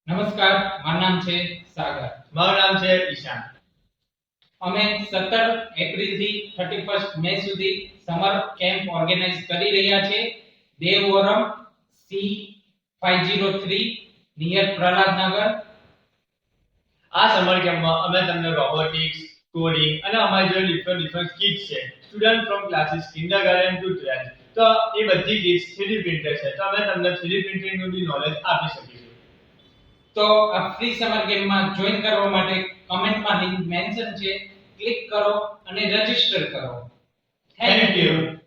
નમસ્કાર, મારું નામ છે સાગર. મારું નામ છે ઈશાન. અમે 17 એપ્રિલ થી 31 મે સુધી સમર કેમ્પ ઓર્ગેનાઇઝ કરી રહ્યા છે દેવવરમ C503 નિયર પ્રહલાદનગર. આ સમર કેમ્પમાં અમે તમને રોબોટિક્સ, કોડિંગ અને અમારી જે ડિફરન્ટ કિટ્સ છે student from classes kindergarten to 12th, તો એ બધી કિટ્સ 3D પ્રિન્ટર છે, તો અમે તમને 3D પ્રિન્ટિંગનું બી નોલેજ આપી શકીશું. તો આ ફ્રી સમર કેમ્પમાં જોઈન કરવા માટે કમેન્ટમાં લિંક મેન્શન છે, ક્લિક કરો અને રજીસ્ટર કરો. Thank you.